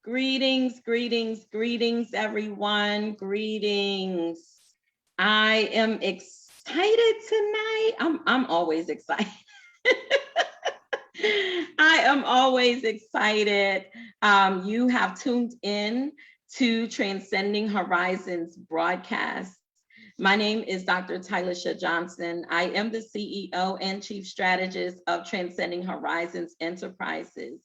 Greetings, greetings, greetings, everyone. Greetings. I am excited tonight. I'm always excited. I am always excited. You have tuned in to Transcending Horizons broadcast. My name is Dr. Tylisha Johnson. I am the CEO and Chief Strategist of Transcending Horizons Enterprises,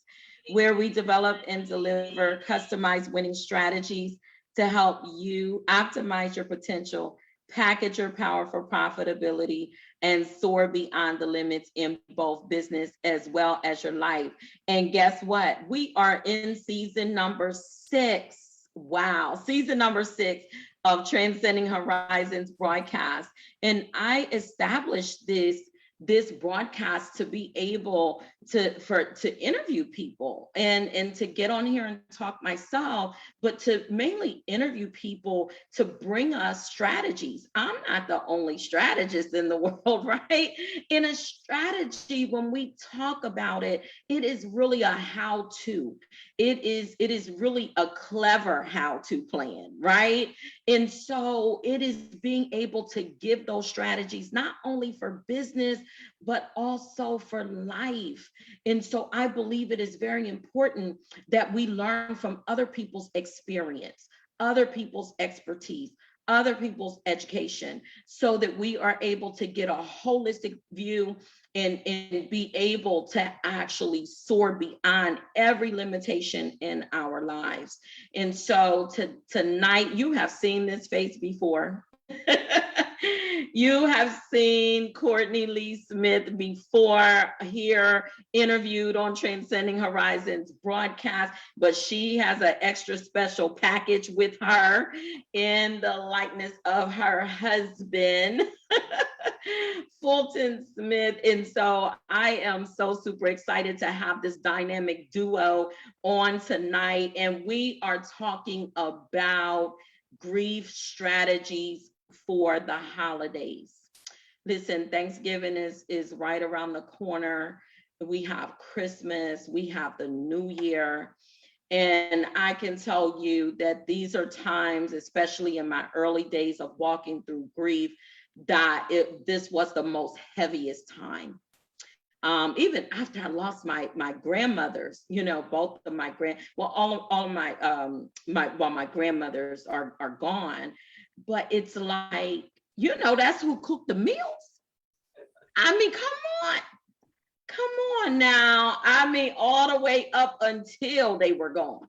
where we develop and deliver customized winning strategies to help you optimize your potential, package your power for profitability, and soar beyond the limits in both business as well as your life. And guess what? We are in season number 6. Wow, season number 6 of Transcending Horizons broadcast. And I established this broadcast to be able to interview people and to get on here and talk myself, but to mainly interview people to bring us strategies. I'm not the only strategist in the world, right? In a strategy, when we talk about it, it is really a how-to. It is really a clever how-to plan, right? And so it is being able to give those strategies not only for business, but also for life. And so I believe it is very important that we learn from other people's experience, other people's expertise, other people's education, so that we are able to get a holistic view and be able to actually soar beyond every limitation in our lives. And so tonight, you have seen this face before. You have seen Courtney Lee Smith before here, interviewed on Transcending Horizons broadcast, but she has an extra special package with her in the likeness of her husband, Fulton Smith. And so I am so super excited to have this dynamic duo on tonight. And we are talking about grief strategies for the holidays. Listen, Thanksgiving is right around the corner. We have Christmas, we have the New Year. And I can tell you that these are times, especially in my early days of walking through grief, that this was the most heaviest time. Even after I lost my grandmothers, both of my all of my grandmothers are gone, but it's like, that's who cooked the meals. I mean, come on now. I mean, all the way up until they were gone.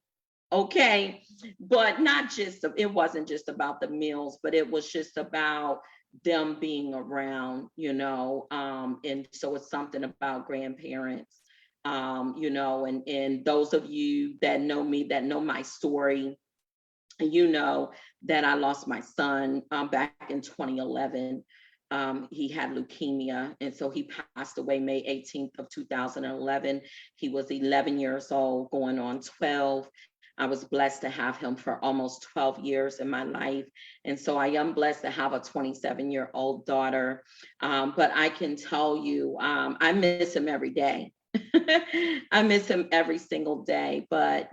Okay, but it wasn't just about the meals, but it was just about them being around, and so it's something about grandparents, and those of you that know me, that know my story, that I lost my son back in 2011. He had leukemia, and so he passed away May 18th of 2011. He was 11 years old, going on 12. I was blessed to have him for almost 12 years in my life. And so I am blessed to have a 27-year-old daughter. But I can tell you, I miss him every day. I miss him every single day. But,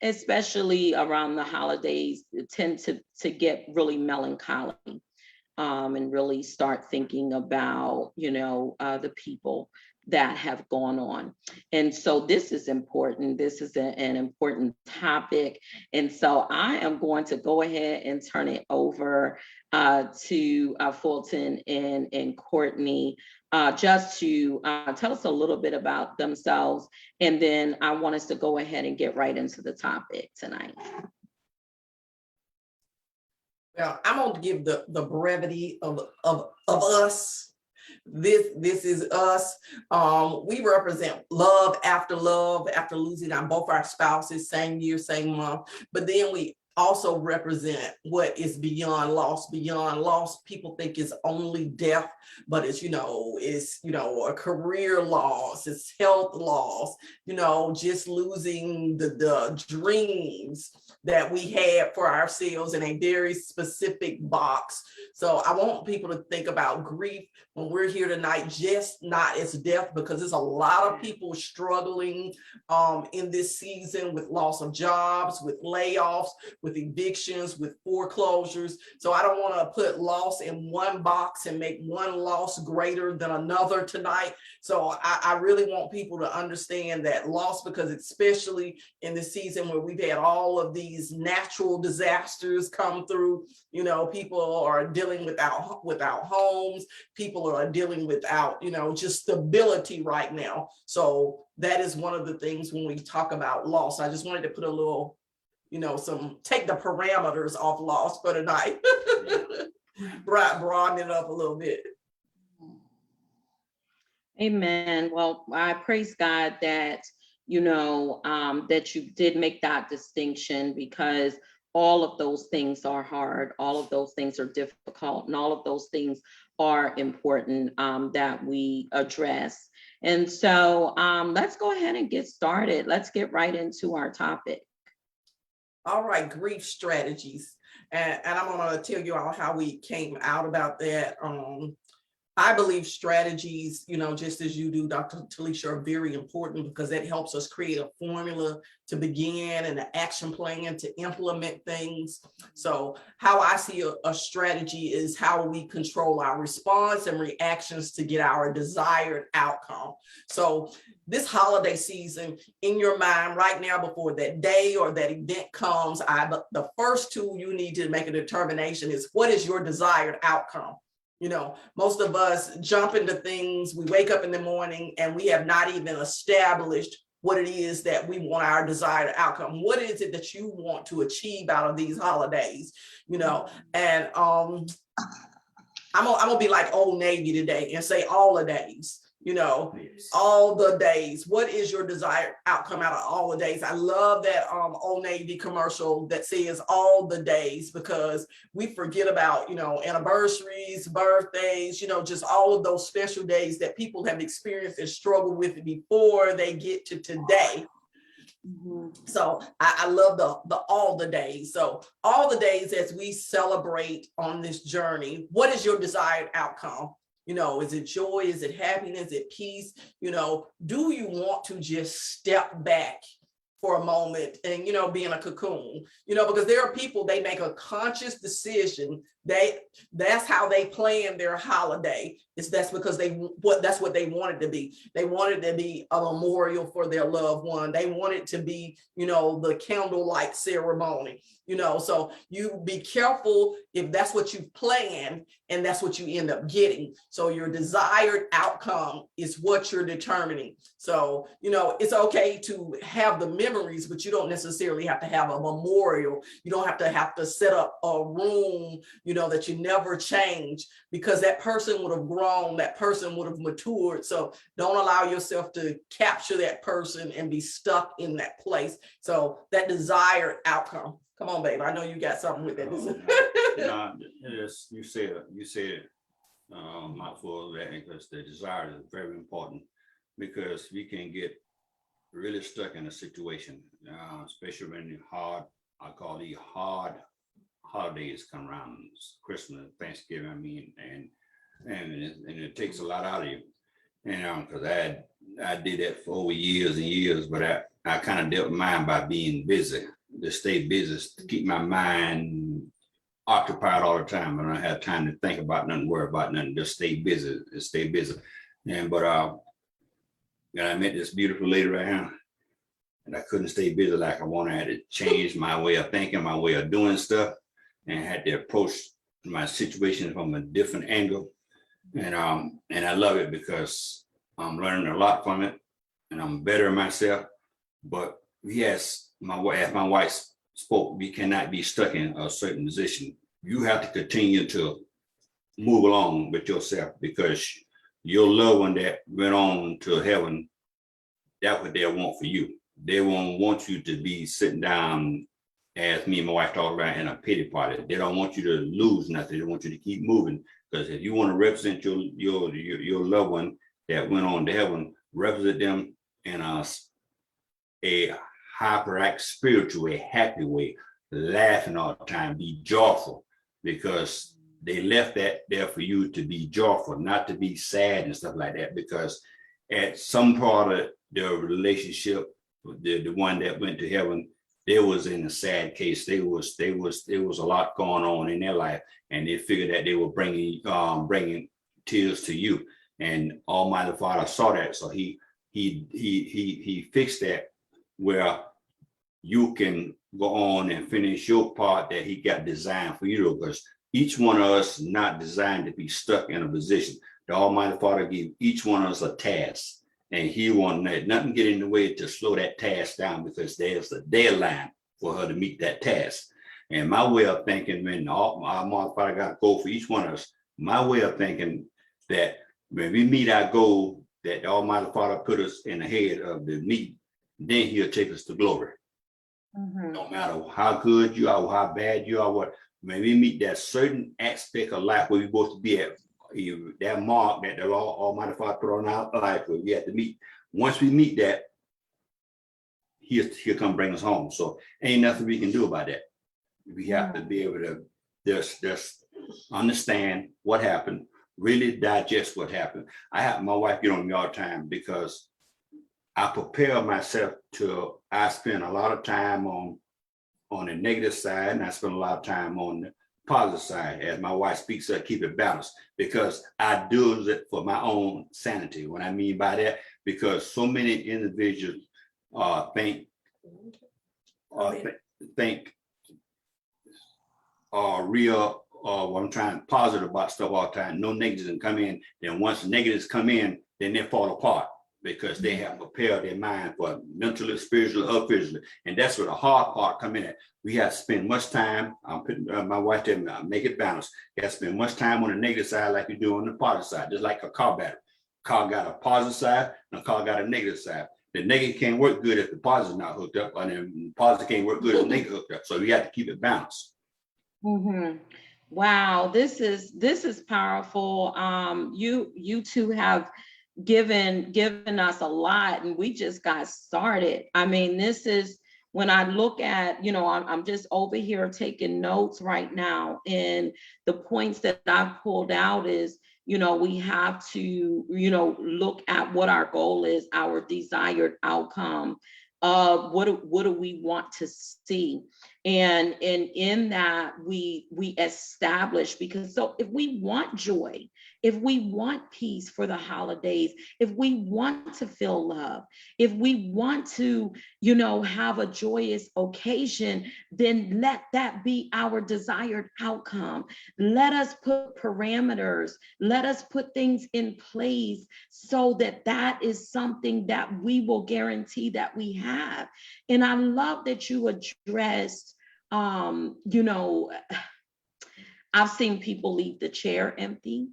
especially around the holidays, tend to get really melancholy. And really start thinking about, the people that have gone on. And so this is important. This is an important topic. And so I am going to go ahead and turn it over to Fulton and Courtney, just to tell us a little bit about themselves. And then I want us to go ahead and get right into the topic tonight. Well, I'm going to give the brevity of us. This is us. We represent love after losing both our spouses, same year, same month. But then we also represent what is beyond loss. Beyond loss, people think is only death, but it's, a career loss, it's health loss, just losing the dreams that we had for ourselves in a very specific box. So I want people to think about grief when we're here tonight, just not as death, because there's a lot of people struggling in this season with loss of jobs, with layoffs, with evictions, with foreclosures. So I don't want to put loss in one box and make one loss greater than another tonight. So I really want people to understand that loss, because especially in the season where we've had all of these natural disasters come through, people are dealing without homes, people are dealing without, just stability right now. So that is one of the things when we talk about loss. I just wanted to put a little, take the parameters off loss for tonight. Broaden it up a little bit. Amen. Well, I praise God that, that you did make that distinction, because all of those things are hard. All of those things are difficult, and all of those things are important that we address. And so let's go ahead and get started. Let's get right into our topic. All right, grief strategies. And I'm going to tell you all how we came out about that. I believe strategies, just as you do, Dr. Talisha, are very important, because that helps us create a formula to begin and an action plan to implement things. So how I see a strategy is how we control our response and reactions to get our desired outcome. So this holiday season, in your mind right now, before that day or that event comes, the first tool you need to make a determination is, what is your desired outcome? Most of us jump into things. We wake up in the morning and we have not even established what it is that we want our desired outcome. What is it that you want to achieve out of these holidays? And I'm gonna be like Old Navy today and say all the days. Yes. All the days. What is your desired outcome out of all the days? I love that Old Navy commercial that says all the days, because we forget about, anniversaries, birthdays, just all of those special days that people have experienced and struggled with before they get to today. Mm-hmm. So I love the all the days. So all the days as we celebrate on this journey, what is your desired outcome? Is it joy? Is it happiness? Is it peace? Do you want to just step back for a moment and, be in a cocoon, because there are people, they make a conscious decision. That's how they plan their holiday. That's because that's what they wanted to be. They wanted to be a memorial for their loved one. They wanted to be, the candlelight ceremony, so you be careful if that's what you planned and that's what you end up getting. So your desired outcome is what you're determining. So, it's okay to have the memories, but you don't necessarily have to have a memorial. You don't have to set up a room, that you never change, because that person would have grown, that person would have matured. So don't allow yourself to capture that person and be stuck in that place. So that desired outcome. Come on, babe. I know you got something with that. You said my full that, because the desire is very important, because we can get really stuck in a situation, especially when I call these hard holidays come around, Christmas, Thanksgiving, and it takes a lot out of you, because I did that for over years and years, but I kind of dealt with mine by being busy, to stay busy, to keep my mind occupied all the time. I don't have time to think about nothing, worry about nothing, just stay busy. But I met this beautiful lady right here, and I couldn't stay busy like I wanted. I had to change my way of thinking, my way of doing stuff, and had to approach my situation from a different angle. And I love it, because I'm learning a lot from it, and I'm better myself. But yes, as my wife spoke, we cannot be stuck in a certain position. You have to continue to move along with yourself, because your loved one that went on to heaven, that's what they want for you. They won't want you to be sitting down as me and my wife talk about, in a pity party. They don't want you to lose nothing. They want you to keep moving. Because if you want to represent your loved one that went on to heaven, represent them in a hyperact spiritual way, happy way, laughing all the time, be joyful, because they left that there for you to be joyful, not to be sad and stuff like that. Because at some part of the relationship, the one that went to heaven, they was in a sad case. There was a lot going on in their life, and they figured that they were bringing tears to you. And Almighty Father saw that, so he fixed that, where you can go on and finish your part that he got designed for you, because each one of us not designed to be stuck in a position. The Almighty Father gave each one of us a task, and he won't let nothing get in the way to slow that task down, because there's a deadline for her to meet that task. And my way of thinking, when our Almighty Father got a goal for each one of us, my way of thinking that when we meet our goal that the Almighty Father put us in the head of the meet, then he'll take us to glory. No matter how good you are, or how bad you are, what, when we meet that certain aspect of life where we're supposed to be at, that mark that the Lord Almighty Father put on our life, where we have to meet. Once we meet that, he'll come bring us home. So ain't nothing we can do about that. We have to be able to just understand what happened, really digest what happened. I have my wife get on me all the time, because I prepare myself I spend a lot of time on the negative side, and I spend a lot of time on the positive side. As my wife speaks, I keep it balanced, because I do it for my own sanity. What I mean by that, because so many individuals think real, what I'm trying positive about stuff all the time. No negatives can come in. Then once the negatives come in, then they fall apart, because they have prepared their mind for mentally, spiritually, or physically. And that's where the hard part come in at. We have to spend much time, I'm putting my wife there, make it balanced. You have to spend much time on the negative side like you do on the positive side, just like a car battery. Car got a positive side, and a car got a negative side. The negative can't work good if the positive is not hooked up, and the positive can't work good if the negative hooked up. So you have to keep it balanced. Wow, this is powerful. You two have given us a lot, and we just got started. I mean, this is, when I look at, I'm just over here taking notes right now, and the points that I've pulled out is, we have to, look at what our goal is, our desired outcome. What do we want to see? And in that we establish, because so if we want joy, if we want peace for the holidays, if we want to feel love, if we want to, have a joyous occasion, then let that be our desired outcome. Let us put parameters, let us put things in place, so that is something that we will guarantee that we have. And I love that you addressed, I've seen people leave the chair empty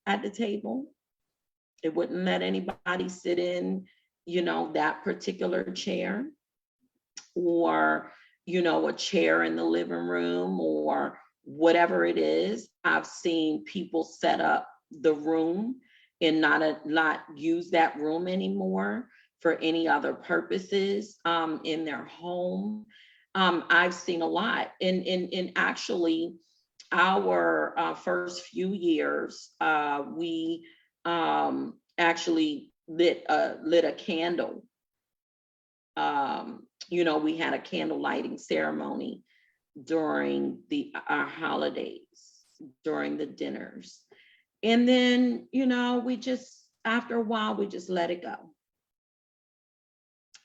at the table. It wouldn't let anybody sit in, that particular chair, or, a chair in the living room, or whatever it is. I've seen people set up the room and not use that room anymore for any other purposes in their home. I've seen a lot. And actually, our first few years, we actually lit a candle. We had a candle lighting ceremony during our holidays, during the dinners. And then, after a while, we just let it go.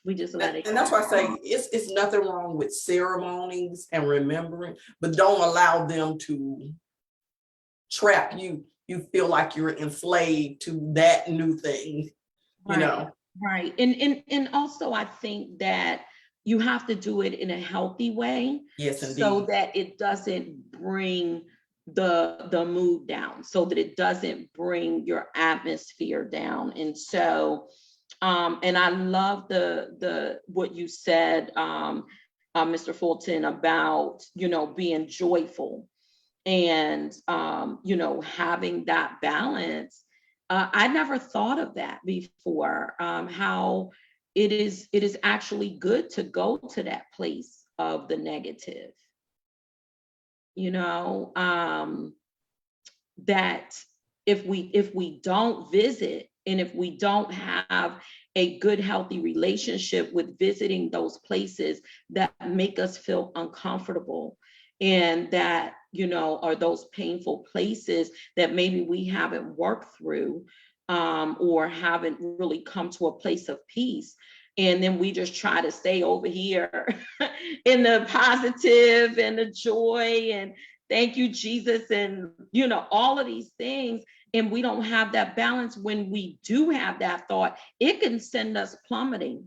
We just let it go. And that's why I say it's nothing wrong with ceremonies and remembering, but don't allow them to trap you. You feel like you're enslaved to that new thing, Right. And also, I think that you have to do it in a healthy way. Yes, indeed. So that it doesn't bring the mood down, so that it doesn't bring your atmosphere down. And so, and I love the what you said, Mr. Fulton, about, being joyful and, having that balance. I never thought of that before, how it is actually good to go to that place of the negative, that if we don't visit, and if we don't have a good healthy relationship with visiting those places that make us feel uncomfortable, and that are those painful places that maybe we haven't worked through, or haven't really come to a place of peace, and then we just try to stay over here in the positive and the joy and thank you, Jesus, and all of these things, and we don't have that balance. When we do have that thought, it can send us plummeting,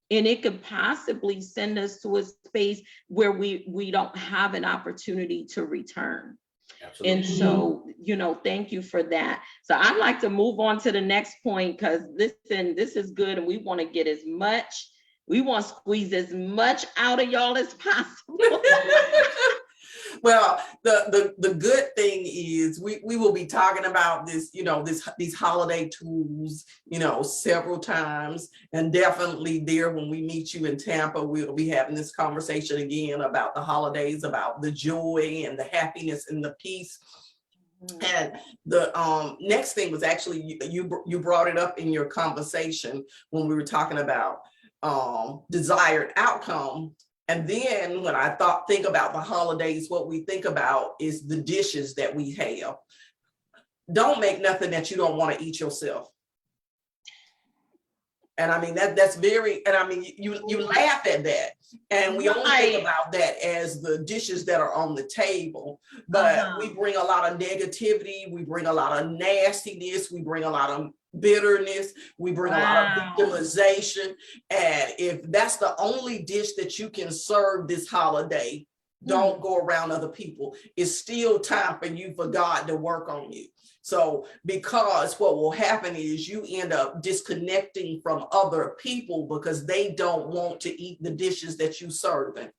and it could possibly send us to a space where we don't have an opportunity to return. Absolutely. And so, thank you for that. So I'd like to move on to the next point, because listen, this is good, and we want to squeeze as much out of y'all as possible. Well, the good thing is we will be talking about this, these holiday tools, several times, and definitely there when we meet you in Tampa, we'll be having this conversation again about the holidays, about the joy and the happiness and the peace. And the next thing was actually you brought it up in your conversation when we were talking about desired outcome. And then when I think about the holidays, what we think about is the dishes that we have. Don't make nothing that you don't want to eat yourself. And I mean, that's very, and I mean, you laugh at that. And we only think about that as the dishes that are on the table. But we bring a lot of negativity. We bring a lot of nastiness. We bring a lot of bitterness. We bring a lot of victimization. And if that's the only dish that you can serve this holiday, don't go around other people. It's still time for God to work on you. So, because what will happen is you end up disconnecting from other people because they don't want to eat the dishes that you serving.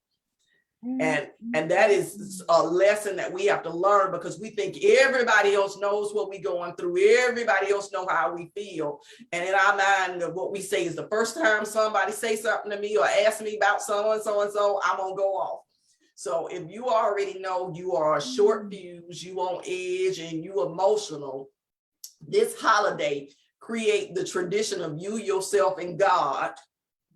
And that is a lesson that we have to learn, because we think everybody else knows what we're going through. Everybody else know how we feel. And in our mind, what we say is the first time somebody say something to me or ask me about so and so and so, I'm gonna go off. So if you already know you are a short fuse, you on edge, and you emotional, this holiday create the tradition of you, yourself, and God.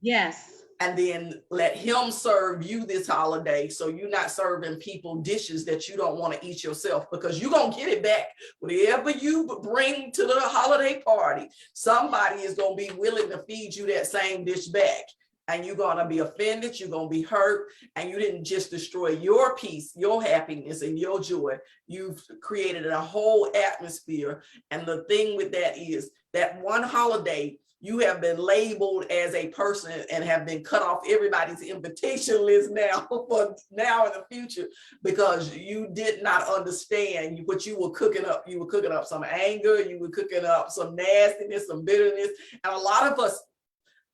Yes. And then let him serve you this holiday, so you're not serving people dishes that you don't want to eat yourself, because you're going to get it back. Whatever you bring to the holiday party, somebody is going to be willing to feed you that same dish back. And you're going to be offended, you're going to be hurt, and you didn't just destroy your peace, your happiness, and your joy. You've created a whole atmosphere. And the thing with that is that one holiday, you have been labeled as a person and have been cut off everybody's invitation list now for now in the future, because you did not understand what you were cooking up. You were cooking up some anger, you were cooking up some nastiness, some bitterness. And a lot of us,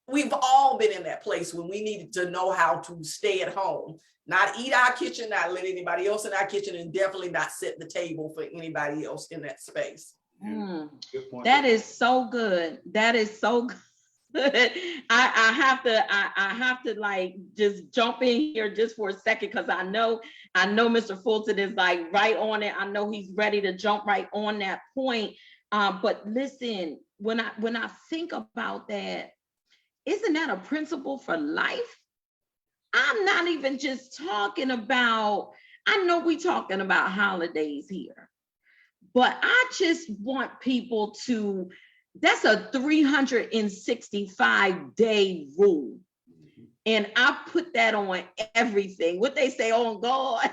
we've all been in that place when we needed to know how to stay at home, not eat our kitchen, not let anybody else in our kitchen, and definitely not set the table for anybody else in that space. Good point. That is so good. That is so good. I have to like just jump in here just for a second, because I know Mr. Fulton is like right on it. I know he's ready to jump right on that point. But listen, when I think about that, isn't that a principle for life? I'm not even just talking about, I know we're talking about holidays here, but I just want people to, that's a 365-day rule. And I put that on everything. What they say on God.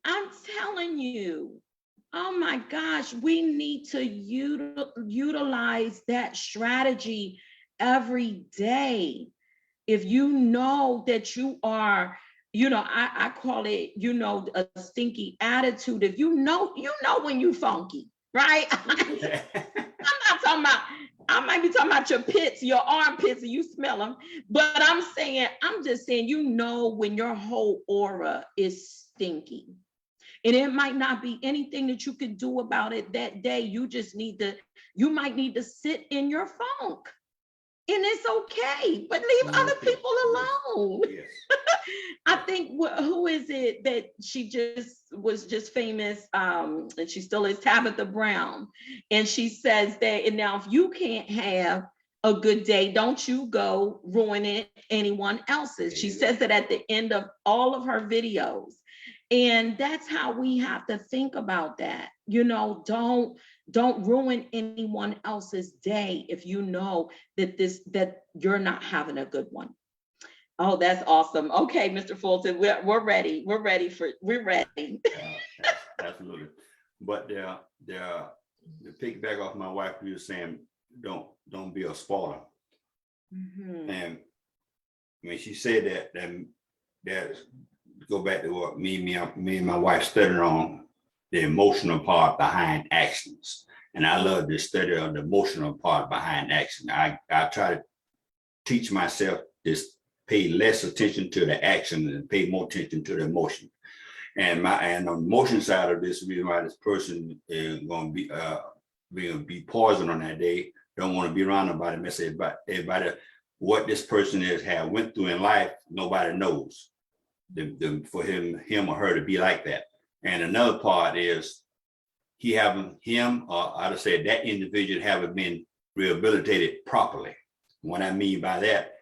I'm telling you. Oh my gosh, we need to utilize that strategy every day. If you know that you are, I call it, a stinky attitude. If you know when you funky, right? I'm not talking about, I might be talking about your pits, your armpits, and you smell them. But I'm just saying, you know, when your whole aura is stinky. And it might not be anything that you could do about it that day. You might need to sit in your funk. And it's okay, but leave other people alone. Yes. I think who is it that she was just famous, and she still is, Tabitha Brown, and she says that, and now if you can't have a good day, don't you go ruining anyone else's. She says that at the end of all of her videos, and that's how we have to think about that. You know, don't ruin anyone else's day if you know that you're not having a good one. Oh, that's awesome. Okay, Mr. Fulton, we're ready. We're ready. Absolutely. But to piggyback off my wife, you were saying, don't be a spoiler. Mm-hmm. And when she said that go back to what me and my wife studied on, the emotional part behind actions. And I love to study on the emotional part behind action. I try to teach myself this, pay less attention to the action and pay more attention to the emotion. And on the emotion side of this, reason why this person is going to be poisoned on that day, don't want to be around nobody, mess everybody. What this person have went through in life, nobody knows. For him or her to be like that. And another part is I'd say that individual haven't been rehabilitated properly. What I mean by that,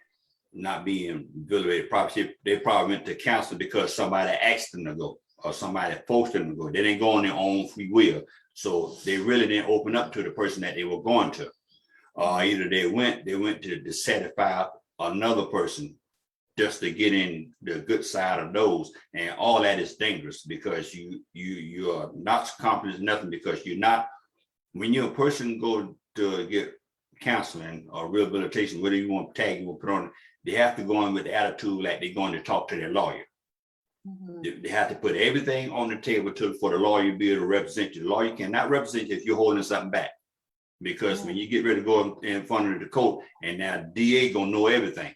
not being rehabilitated properly, they probably went to counseling because somebody asked them to go or somebody forced them to go. They didn't go on their own free will. So they really didn't open up to the person that they were going to. Either they went to satisfy another person just to get in the good side of those, and all that is dangerous because you are not accomplished nothing, because you're not, when you're a person go to get counseling or rehabilitation, whatever you want to tag, you want to put on, they have to go in with the attitude like they're going to talk to their lawyer. Mm-hmm. They have to put everything on the table for the lawyer to be able to represent you. The lawyer cannot represent you if you're holding something back, because when you get ready to go in front of the court, and now DA gonna know everything.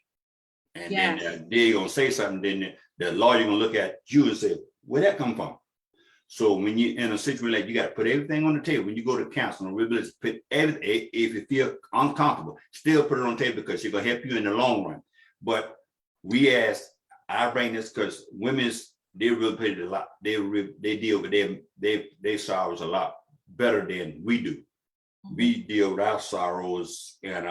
And then they're going to say something, then the lawyer going to look at you and say, where'd that come from? So when you're in a situation like, you got to put everything on the table. When you go to counseling, put everything, if you feel uncomfortable, still put it on the table, because it's going to help you in the long run. But I bring this because they rehabilitate a lot. They deal with their sorrows a lot better than we do. Mm-hmm. We deal with our sorrows and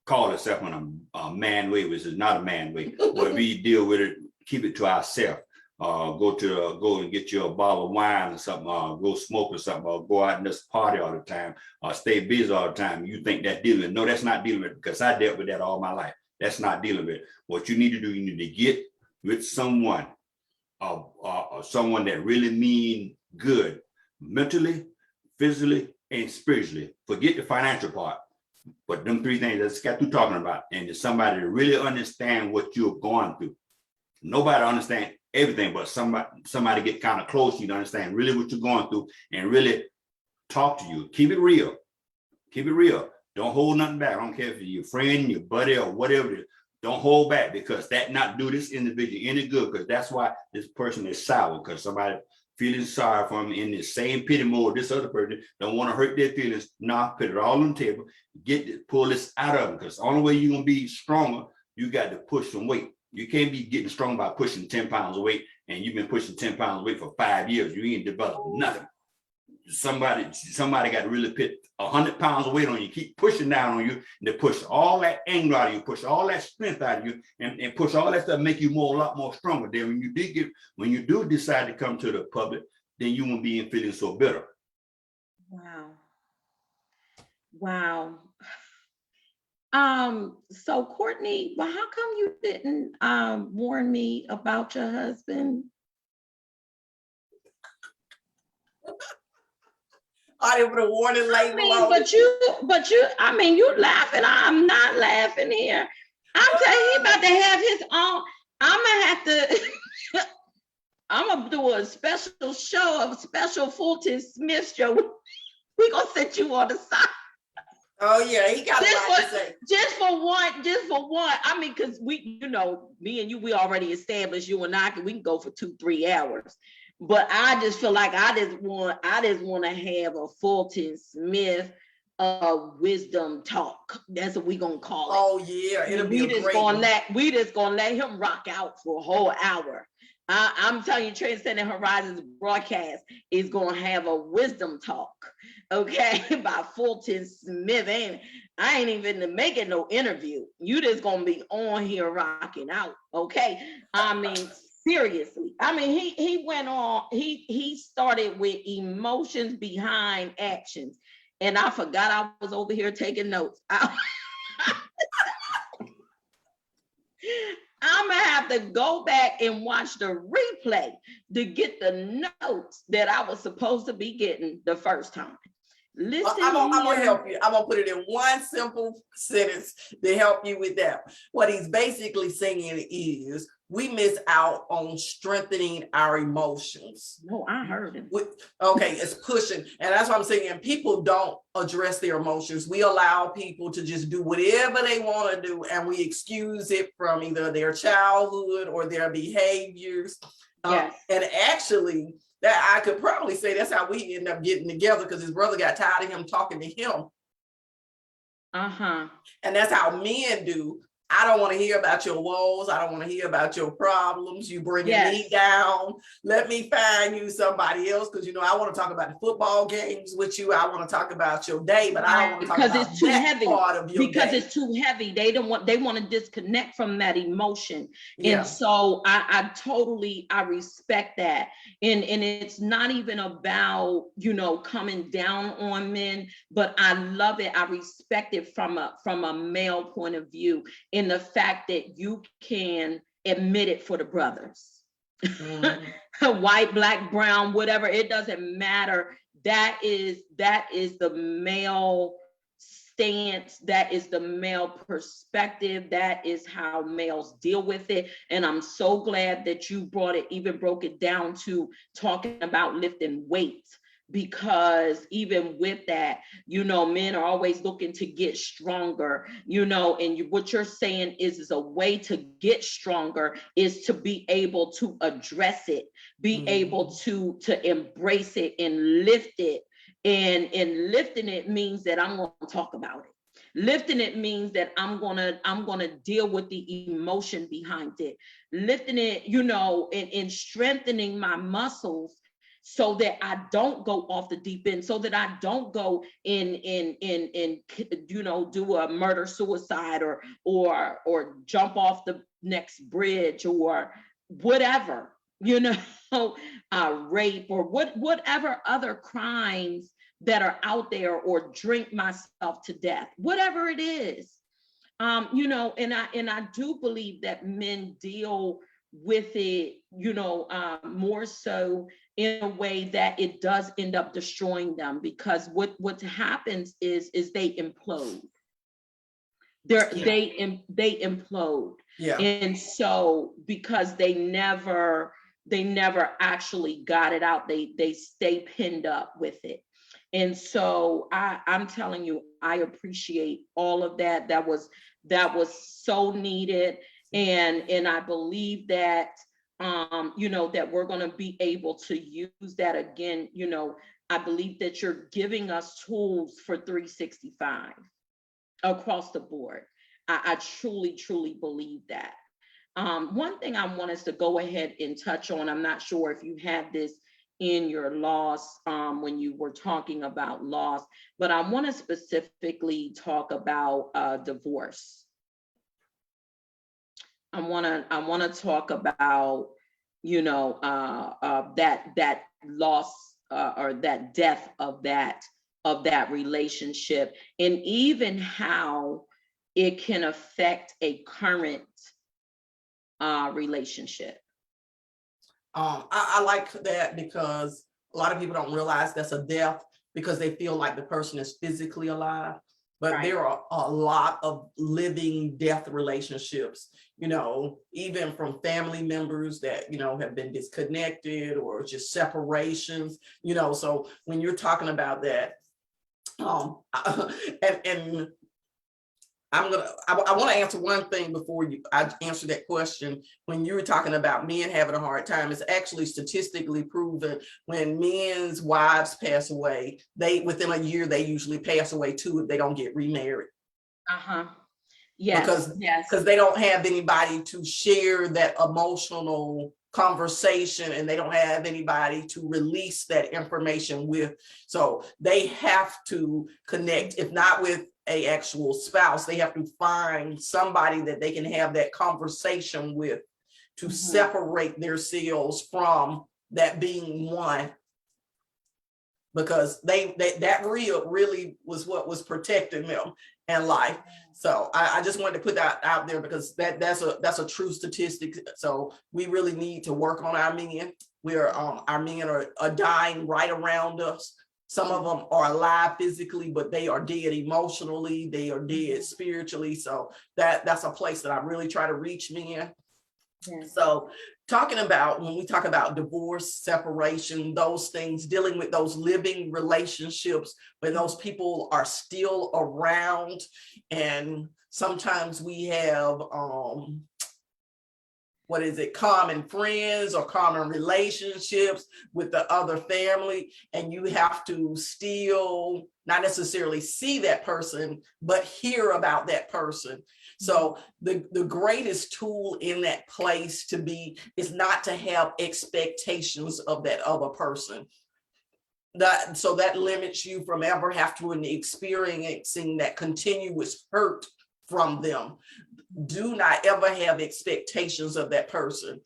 call itself in a man way, which is not a man way, but we deal with it, keep it to ourselves. Go and get you a bottle of wine or something, go smoke or something, or go out and just party all the time, or stay busy all the time. You think that's dealing with it. No, that's not dealing with it, because I dealt with that all my life. That's not dealing with it. What you need to do, you need to get with someone, someone that really mean good, mentally, physically, and spiritually. Forget the financial part. But them three things that Scott you talking about, and it's somebody to really understand what you're going through. Nobody understand everything, but somebody get kind of close to you to understand really what you're going through and really talk to you. Keep it real. Keep it real. Don't hold nothing back. I don't care if you're your friend, your buddy, or whatever it is. Don't hold back, because that not do this individual any good, because that's why this person is sour, because somebody feeling sorry for him in the same pity mode. This other person don't want to hurt their feelings. Nah, put it all on the table. Pull this out of them, because the only way you're gonna be stronger, you got to push some weight. You can't be getting strong by pushing 10 pounds of weight, and you've been pushing 10 pounds of weight for 5 years. You ain't developed nothing. Somebody got to really put 100 pounds of weight on you, keep pushing down on you, and to push all that anger out of you, push all that strength out of you, and push all that stuff, make you a lot more stronger. Then when you do decide to come to the public, then you won't be feeling so bitter. Wow. So Courtney, well, how come you didn't warn me about your husband? I didn't put a warning label on. But you laughing. I'm not laughing here. I'm telling you, he about to have his own. I'm gonna do a special show, a special Fulton Smith show. We gonna set you on the side. Oh yeah, he got a lot to say. Just for one. I mean, because we, me and you, we already established you and we can go for 2-3 hours. But I just feel like I just want to have a Fulton Smith wisdom talk. That's what we gonna call it. Oh yeah, it'll be a great one. We just gonna let him rock out for a whole hour. I'm telling you, Transcendent Horizons broadcast is gonna have a wisdom talk, okay, by Fulton Smith. I ain't even making no interview. You just gonna be on here rocking out, okay? I mean, seriously. I mean, he went on. He started with emotions behind actions, and I forgot I was over here taking notes. I'm gonna have to go back and watch the replay to get the notes that I was supposed to be getting the first time. Listen, I'm gonna help you. I'm gonna put it in one simple sentence to help you with that. What he's basically saying is we miss out on strengthening our emotions. No, I heard him. Okay, it's pushing. And that's what I'm saying. People don't address their emotions. We allow people to just do whatever they want to do, and we excuse it from either their childhood or their behaviors. Yes. And actually, that I could probably say that's how we end up getting together, because his brother got tired of him talking to him. Uh-huh. And that's how men do. I don't want to hear about your woes. I don't want to hear about your problems. You bringing me down. Let me find you somebody else, because I want to talk about the football games with you. I want to talk about your day, but I don't want to talk about it's too heavy. Part of your because day. It's too heavy. They want to disconnect from that emotion. Yeah. And so I totally respect that. And it's not even about coming down on men, but I love it. I respect it from a male point of view, in the fact that you can admit it for the brothers. Mm-hmm. White, black, brown, whatever, it doesn't matter. That is the male stance. That is the male perspective. That is how males deal with it. And I'm so glad that you broke it down to talking about lifting weights. Because even with that, men are always looking to get stronger, and what you're saying is a way to get stronger is to be able to address it, be able to embrace it and lift it. And lifting it means that I'm going to talk about it. Lifting it means that I'm gonna deal with the emotion behind it. Lifting it, and strengthening my muscles, so that I don't go off the deep end, so that I don't go in do a murder suicide or jump off the next bridge or whatever, rape or whatever other crimes that are out there, or drink myself to death, whatever it is. And I do believe that men deal with it, more so in a way that it does end up destroying them, because what happens is they implode. They implode. Yeah. And so because they never actually got it out, they stay pinned up with it. And so I'm telling you, I appreciate all of that. That was so needed. And I believe that that we're going to be able to use that again. I believe that you're giving us tools for 365 across the board. I truly believe that. One thing I want us to go ahead and touch on, I'm not sure if you had this in your loss when you were talking about loss, but I want to specifically talk about divorce. I want to talk about that loss or that death of that relationship, and even how it can affect a current relationship. I like that, because a lot of people don't realize that's a death, because they feel like the person is physically alive. But right. There are a lot of living death relationships, even from family members that, have been disconnected, or just separations, so when you're talking about that, And I want to answer one thing before I answer that question. When you were talking about men having a hard time, it's actually statistically proven when men's wives pass away, within a year they usually pass away too if they don't get remarried. Yes. Because they don't have anybody to share that emotional conversation, and they don't have anybody to release that information with. So they have to connect, if not with a actual spouse, they have to find somebody that they can have that conversation with to separate themselves from that being one, because that really was what was protecting them in life. So I just wanted to put that out there, because that's a true statistic. So we really need to work on our men. Our men are dying right around us. Some of them are alive physically, but they are dead emotionally. They are dead spiritually. So that's a place that I really try to reach men. So when we talk about divorce, separation, those things, dealing with those living relationships, when those people are still around, and sometimes we have common friends or common relationships with the other family, and you have to still not necessarily see that person, but hear about that person. So the greatest tool in that place to be is not to have expectations of that other person. So that limits you from ever having to experiencing that continuous hurt from them. Do not ever have expectations of that person.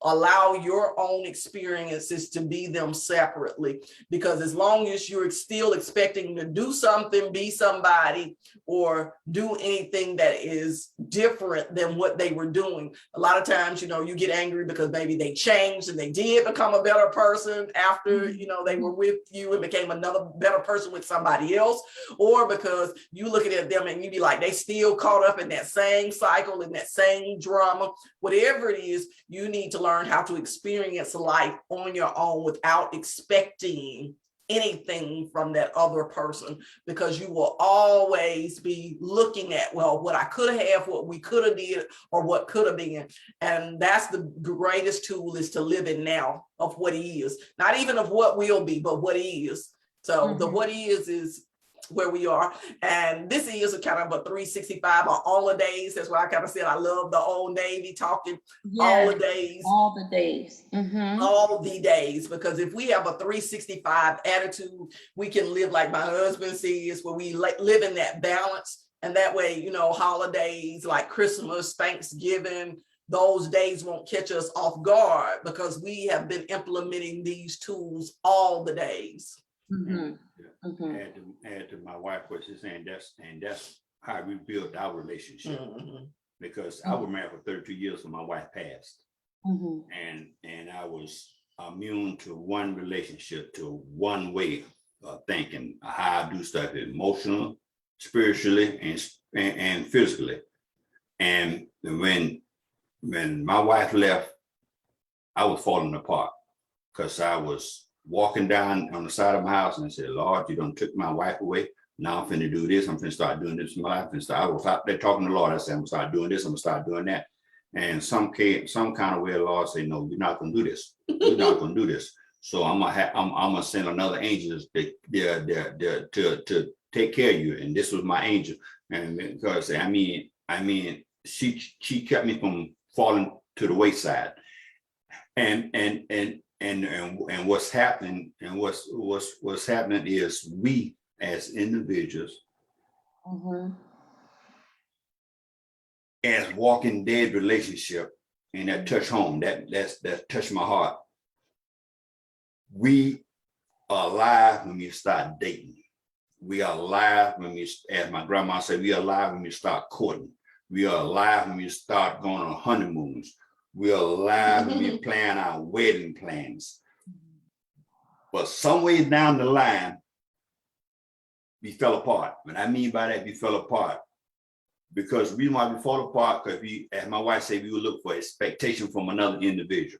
Allow your own experiences to be them separately, because as long as you're still expecting to do something, be somebody, or do anything that is different than what they were doing, a lot of times, you get angry because maybe they changed and they did become a better person after, they were with you and became another better person with somebody else, or because you looking at them and you be like, they still caught up in that same cycle, in that same drama. Whatever it is, you need to learn how to experience life on your own without expecting anything from that other person, because you will always be looking at, well, what I could have, what we could have did, or what could have been. And that's the greatest tool, is to live in now of what is, not even of what will be, but what is. So the what is where we are. And this is a kind of a 365 on all the days. That's why I kind of said I love the old Navy talking all the days. All the days. All the days. Because if we have a 365 attitude, we can live like my husband says, where we live in that balance. And that way, holidays like Christmas, Thanksgiving, those days won't catch us off guard, because we have been implementing these tools all the days. Add to my wife what she's saying, that's how we built our relationship. Because I was married for 32 years when my wife passed. And I was immune to one relationship, to one way of thinking, how I do stuff, emotional, spiritually, and physically. And when my wife left, I was falling apart, because I was walking down on the side of my house and I said, Lord, you done took my wife away. Now I'm finna do this. I'm finna start doing this in my life. I was out there talking to the Lord. I said, I'm gonna start doing this. I'm gonna start doing that. And some kind of way the Lord said, no, you're not gonna do this. You're not gonna do this. So I'm gonna send another angel to take care of you. And this was my angel. And because I mean, she kept me from falling to the wayside. And what's happening, and what's happening is we as individuals, as walking dead relationship, and that touch home, that touched my heart. We are alive when we start dating. We are alive when we, as my grandma said, we are alive when we start courting. We are alive when we start going on honeymoons. We are alive when we plan our wedding plans. But some way down the line, we fell apart. What I mean by that, we fell apart, because the reason why we fall apart, because we, as my wife said, we would look for expectation from another individual.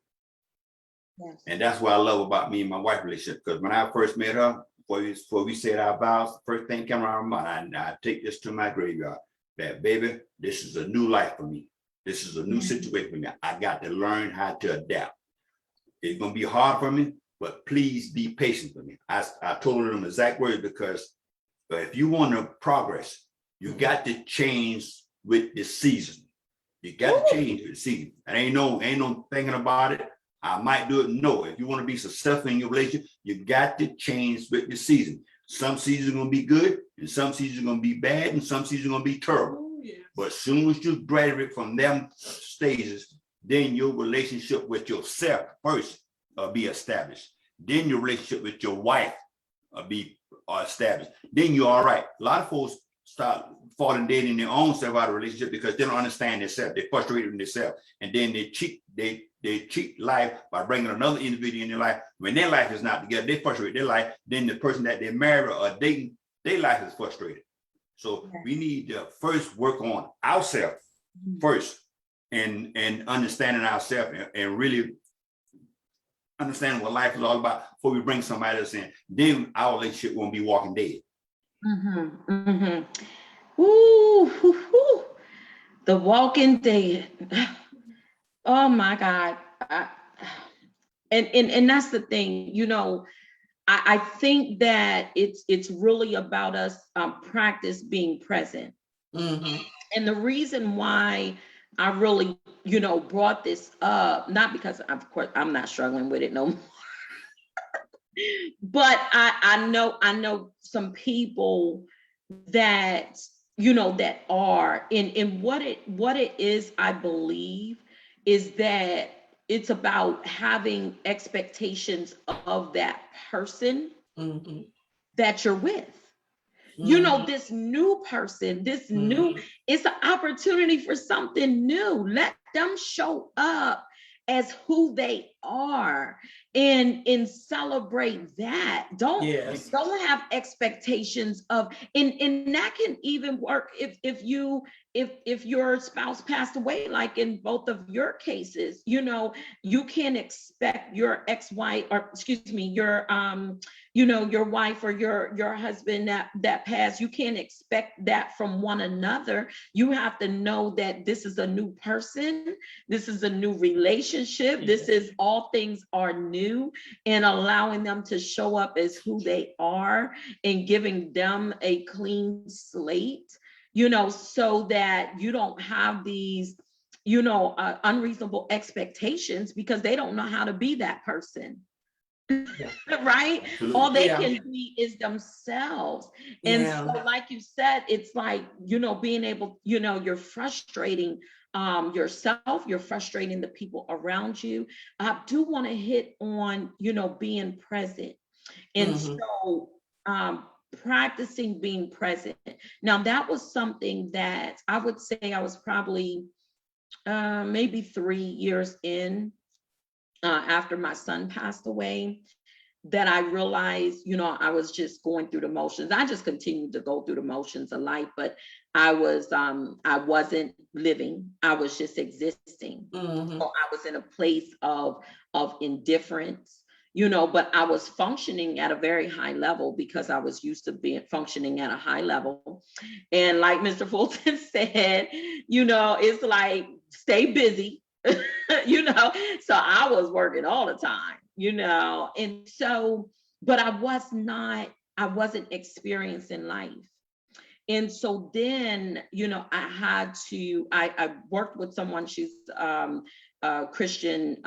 And that's what I love about me and my wife relationship, because when I first met her, before we said our vows, the first thing came around my mind, I take this to my graveyard, that baby, this is a new life for me. This is a new situation for me. I got to learn how to adapt. It's gonna be hard for me, but please be patient with me. I told them exact words because if you want to progress, you got to change with the season. You got to change with the season. And ain't no thinking about it. I might do it. No, if you want to be successful in your relationship, you got to change with the season. Some seasons are going to be good, and some seasons are going to be bad, and some seasons are going to be terrible. But as soon as you graduate from them stages, then your relationship with yourself first be established. Then your relationship with your wife be established. Then you're all right. A lot of folks start falling dead in their own self out of relationship because they don't understand themselves. They're frustrated with themselves, and then they cheat life by bringing another individual in their life. When their life is not together, they frustrate their life. Then the person that they marry or dating, their life is frustrated. So we need to first work on ourselves first, and understanding ourselves and really understanding what life is all about before we bring somebody else in. Then our relationship won't be walking dead. Ooh, the walking dead. Oh my God. And that's the thing, you know, I think that it's really about us practice being present. And the reason why I really, you know, brought this up, not because of course I'm not struggling with it no more, but I know some people that, you know, that are in what it is, I believe, is that it's about having expectations of that person that you're with. You know, this new person, this new, it's an opportunity for something new. Let them show up as who they are and celebrate that. Don't have expectations of, and that can even work if your spouse passed away, like in both of your cases. You know, you can't expect your ex-wife, or excuse me, your you know, your wife or your husband that passed, you can't expect that from one another. You have to know that this is a new person, this is a new relationship, this is, all things are new, and allowing them to show up as who they are and giving them a clean slate, you know, so that you don't have these, you know, unreasonable expectations because they don't know how to be that person. Right? All they can be is themselves. And so, like you said, it's like, you know, being able, you know, you're frustrating yourself, you're frustrating the people around you. I do want to hit on, you know, being present. And so practicing being present. Now, that was something that I would say I was probably maybe 3 years in, after my son passed away, that I realized, you know, I was just going through the motions. I just continued to go through the motions of life, but I wasn't living. I was just existing. So I was in a place of indifference, you know, but I was functioning at a very high level because I was used to being functioning at a high level. And like Mr. Fulton said, you know, it's like, stay busy. You know, so I was working all the time, you know, and so, but I wasn't experiencing life. And so then, you know, I worked with someone, she's a Christian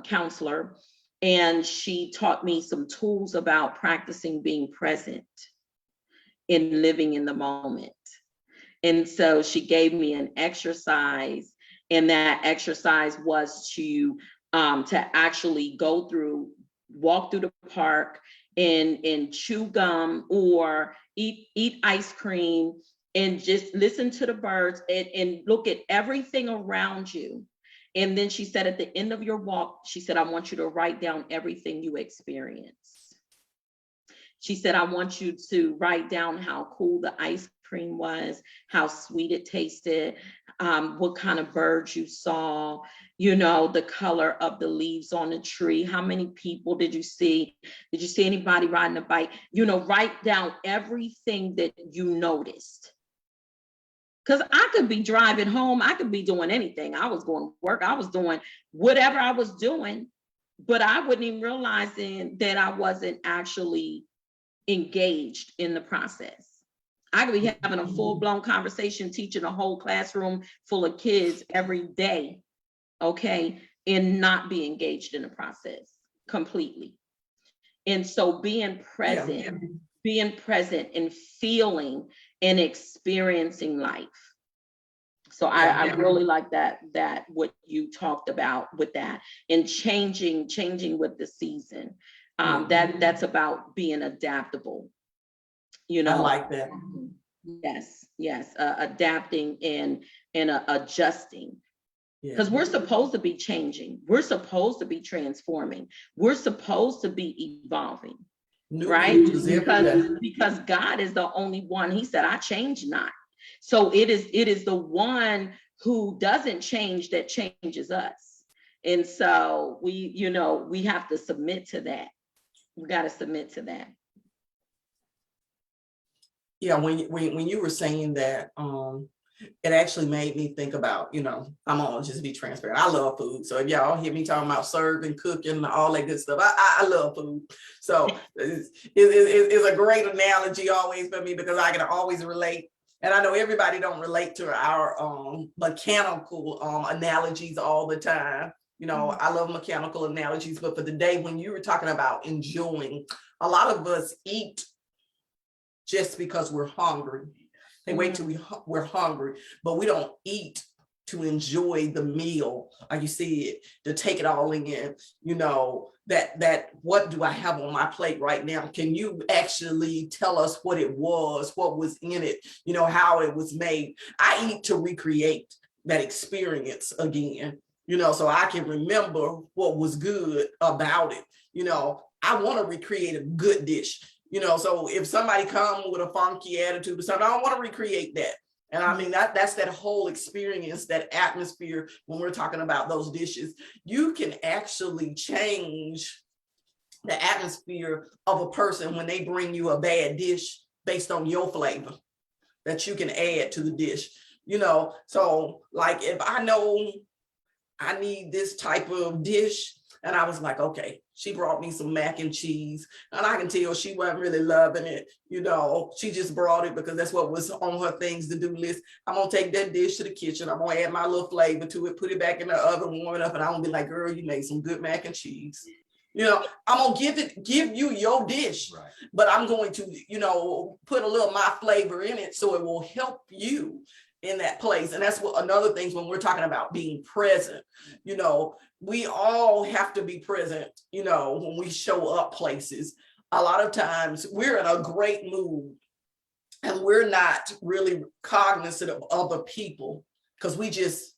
counselor, and she taught me some tools about practicing being present in living in the moment. And so she gave me an exercise, and that exercise was to actually walk through the park and chew gum or eat ice cream and just listen to the birds and look at everything around you. And then she said, at the end of your walk, she said, I want you to write down everything you experience. She said, I want you to write down how cool the ice cream was, how sweet it tasted, what kind of birds you saw, you know, the color of the leaves on the tree, how many people did you see? Did you see anybody riding a bike? You know, write down everything that you noticed. Because I could be driving home, I could be doing anything. I was going to work, I was doing whatever I was doing, but I wasn't even realizing that I wasn't actually engaged in the process. I could be having a full-blown conversation, teaching a whole classroom full of kids every day, okay, and not be engaged in the process completely. And so being present and feeling and experiencing life. So I really like that what you talked about with that, and changing with the season. That's about being adaptable. You know, I like that. Yes, adapting and adjusting. Because Yeah. we're supposed to be changing. We're supposed to be transforming. We're supposed to be evolving. New Right? creatures every day. Because God is the only one. He said, I change not. So it is the one who doesn't change that changes us. And so we have to submit to that. We got to submit to that. Yeah, when you were saying that, it actually made me think about, I'm gonna just be transparent. I love food. So if y'all hear me talking about serving, cooking, all that good stuff, I love food. So it's a great analogy always for me, because I can always relate. And I know everybody don't relate to our mechanical analogies all the time. I love mechanical analogies, but for the day when you were talking about enjoying, a lot of us eat just because we're hungry. They wait till we're hungry, but we don't eat to enjoy the meal, like you said, to take it all in. That what do I have on my plate right now? Can you actually tell us what it was, what was in it, how it was made? I eat to recreate that experience again, so I can remember what was good about it. I want to recreate a good dish. So if somebody comes with a funky attitude or something, I don't want to recreate that. And I mean, that's that whole experience, that atmosphere. When we're talking about those dishes, you can actually change the atmosphere of a person when they bring you a bad dish based on your flavor that you can add to the dish. So like if I know I need this type of dish, and I was like, okay, she brought me some mac and cheese, and I can tell she wasn't really loving it. She just brought it because that's what was on her things to do list. I'm gonna take that dish to the kitchen. I'm gonna add my little flavor to it, put it back in the oven, warm it up, and I'm gonna be like, girl, you made some good mac and cheese. I'm gonna give you your dish, right, but I'm going to, put a little my flavor in it so it will help you in that place. And that's what another thing when we're talking about being present, we all have to be present, when we show up places. A lot of times we're in a great mood and we're not really cognizant of other people because we just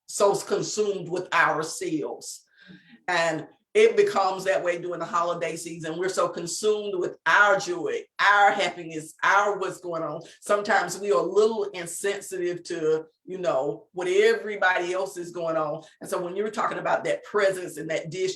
so consumed with ourselves. And it becomes that way during the holiday season. We're so consumed with our joy, our happiness, our what's going on. Sometimes we are a little insensitive to, what everybody else is going on. And so when you were talking about that presence in that dish,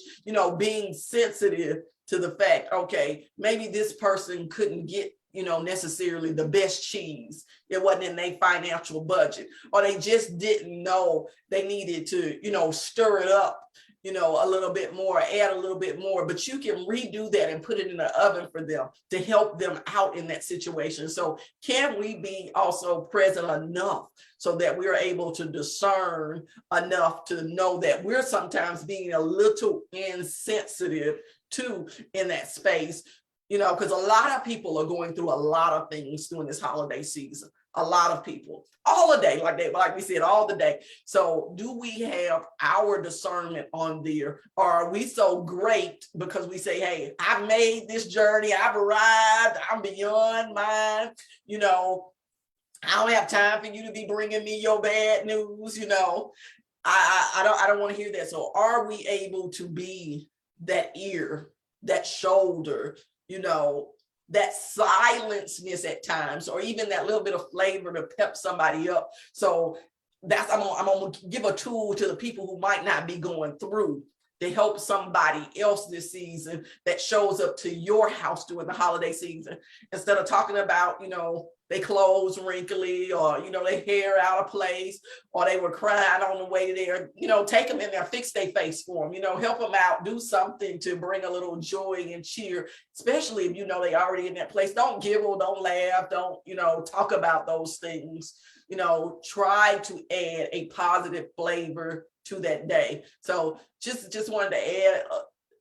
being sensitive to the fact, okay, maybe this person couldn't get, necessarily the best cheese. It wasn't in their financial budget, or they just didn't know they needed to, stir it up, a little bit more, add a little bit more, but you can redo that and put it in the oven for them to help them out in that situation. So can we be also present enough so that we're able to discern enough to know that we're sometimes being a little insensitive too in that space, because a lot of people are going through a lot of things during this holiday season. A lot of people, all the day, like we said, all the day. So do we have our discernment on there? Or are we so great because we say, hey, I've made this journey, I've arrived, I'm beyond mine, I don't have time for you to be bringing me your bad news, I don't want to hear that. So are we able to be that ear that shoulder, you know, that silenceness at times, or even that little bit of flavor to pep somebody up. So that's, I'm gonna give a tool to the people who might not be going through to help somebody else this season that shows up to your house during the holiday season. Instead of talking about, you know, they clothes wrinkly, or, you know, their hair out of place, or they were crying on the way there, you know, take them in there, fix their face for them, you know, help them out, do something to bring a little joy and cheer, especially if you know they already in that place. Don't giggle, don't laugh, don't, you know, talk about those things. You know, try to add a positive flavor to that day. So just wanted to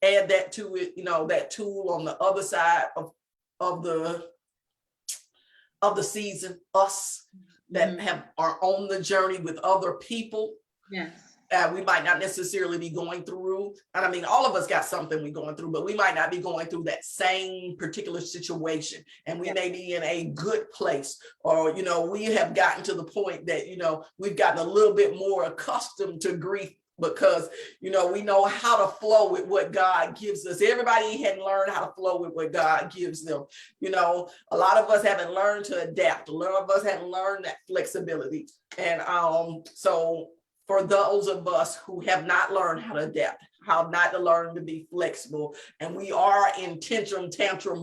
add that to it, you know, that tool on the other side of the season, us that are on the journey with other people. Yes. We might not necessarily be going through, and I mean, all of us got something we're going through, but we might not be going through that same particular situation. And we may be in a good place, or, you know, we have gotten to the point that, you know, we've gotten a little bit more accustomed to grief, because, you know, we know how to flow with what God gives us. Everybody hadn't learned how to flow with what God gives them. You know, a lot of us haven't learned to adapt. A lot of us haven't learned that flexibility. And so for those of us who have not learned how to adapt, how not to learn to be flexible, and we are in tantrum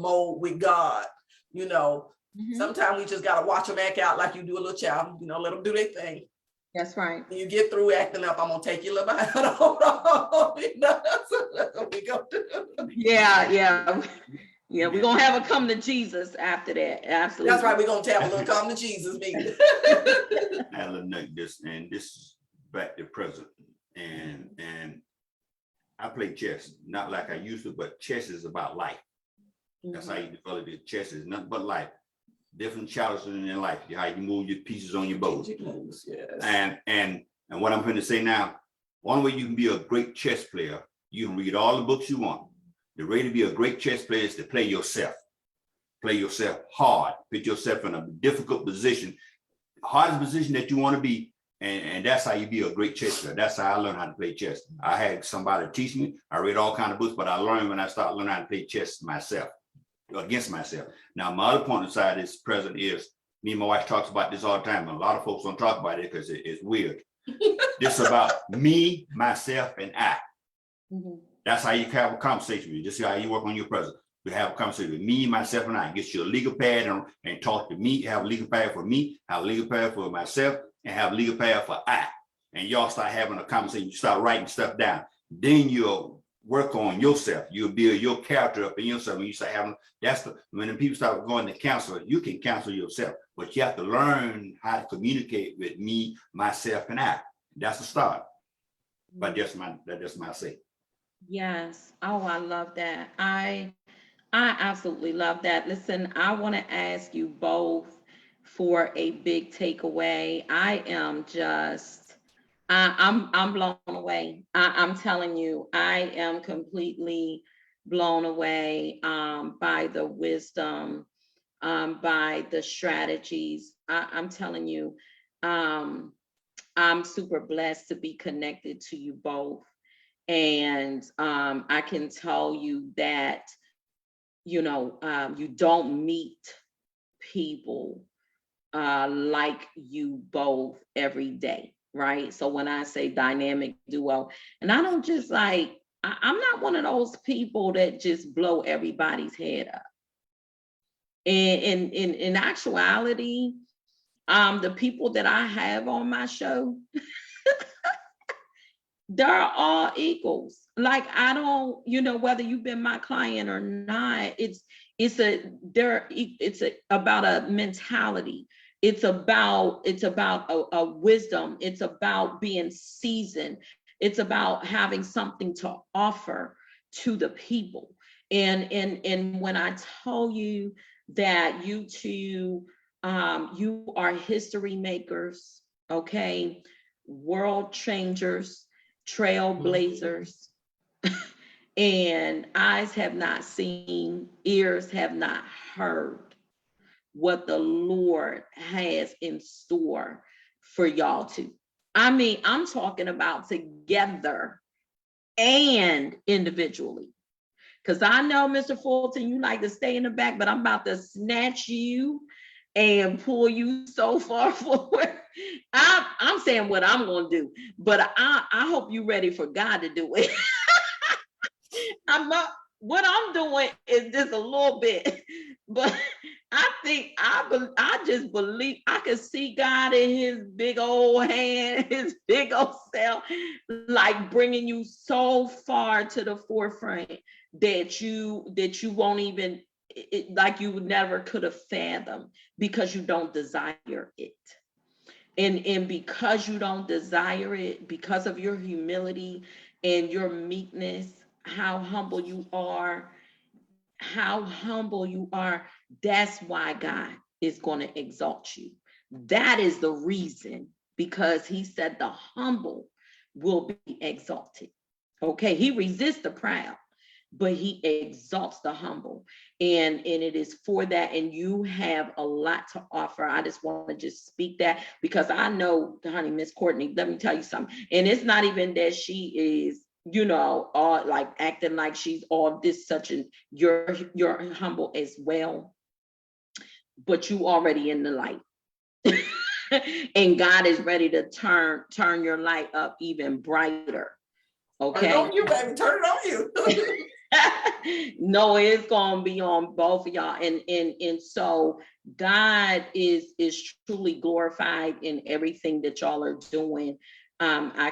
mode with God, you know, sometimes we just got to watch them act out like you do a little child, you know, let them do their thing. That's right. When you get through acting up, I'm gonna take you a little behind. Yeah, we're gonna have a come to Jesus after that. Absolutely. That's right. We're gonna have a little come to Jesus meeting. Alan, this is back to present, and I play chess, not like I used to, but chess is about life. That's how you develop it. Chess is nothing but life. Different challenges in your life, how you move your pieces on your board. Yes. And what I'm going to say now, one way you can be a great chess player, you can read all the books you want. The way to be a great chess player is to play yourself. Play yourself hard. Put yourself in a difficult position, hardest position that you want to be. And that's how you be a great chess player. That's how I learned how to play chess. I had somebody teach me. I read all kinds of books, but I learned when I started learning how to play chess myself, against myself. Now, my other point inside this present is, me and my wife talks about this all the time. And a lot of folks don't talk about it because it's weird. This is about me, myself, and I. That's how you have a conversation with you. This is how you work on your present. You have a conversation with me, myself, and I. Get you a legal pad and talk to me. Have a legal pad for me. Have a legal pad for myself. And have a legal pad for I. And y'all start having a conversation. You start writing stuff down. Then you'll work on yourself. You'll build your character up in yourself. When you start having, when the people start going to counselor, you can counsel yourself, but you have to learn how to communicate with me, myself, and I. That's the start. But that's my say. Yes. Oh, I love that. I absolutely love that. Listen, I want to ask you both for a big takeaway. I'm blown away. I'm telling you, I am completely blown away by the wisdom, by the strategies. I'm telling you, I'm super blessed to be connected to you both. And I can tell you that, you don't meet people like you both every day, right? So when I say dynamic duo, and I don't just I'm not one of those people that just blow everybody's head up. In actuality, the people that I have on my show, they're all equals. Like, I don't, whether you've been my client or not, it's about a mentality. It's about a wisdom. It's about being seasoned. It's about having something to offer to the people. And when I tell you that you two, you are history makers, okay, world changers, trailblazers, and eyes have not seen, ears have not heard what the Lord has in store for y'all two. I mean, I'm talking about together and individually. Because I know, Mr. Fulton, you like to stay in the back, but I'm about to snatch you and pull you so far forward. I'm saying what I'm going to do, but I hope you're ready for God to do it. I'm not, what I'm doing is just a little bit, but I just believe I can see God in his big old hand, his big old self, like bringing you so far to the forefront that you won't even, like you never could have fathomed, because you don't desire it. And because you don't desire it, because of your humility and your meekness, how humble you are, that's why God is going to exalt you. That is the reason, because he said the humble will be exalted. Okay, he resists the proud, but he exalts the humble. And it is for that. And you have a lot to offer. I just want to just speak that, because I know, honey, Miss Courtney, let me tell you something. And it's not even that she is, all like acting like she's all this such, and you're humble as well, but you already in the light. And God is ready to turn your light up even brighter. Okay. Turn it on you, baby. Turn it on you. No, it's gonna be on both of y'all, and so God is truly glorified in everything that y'all are doing. I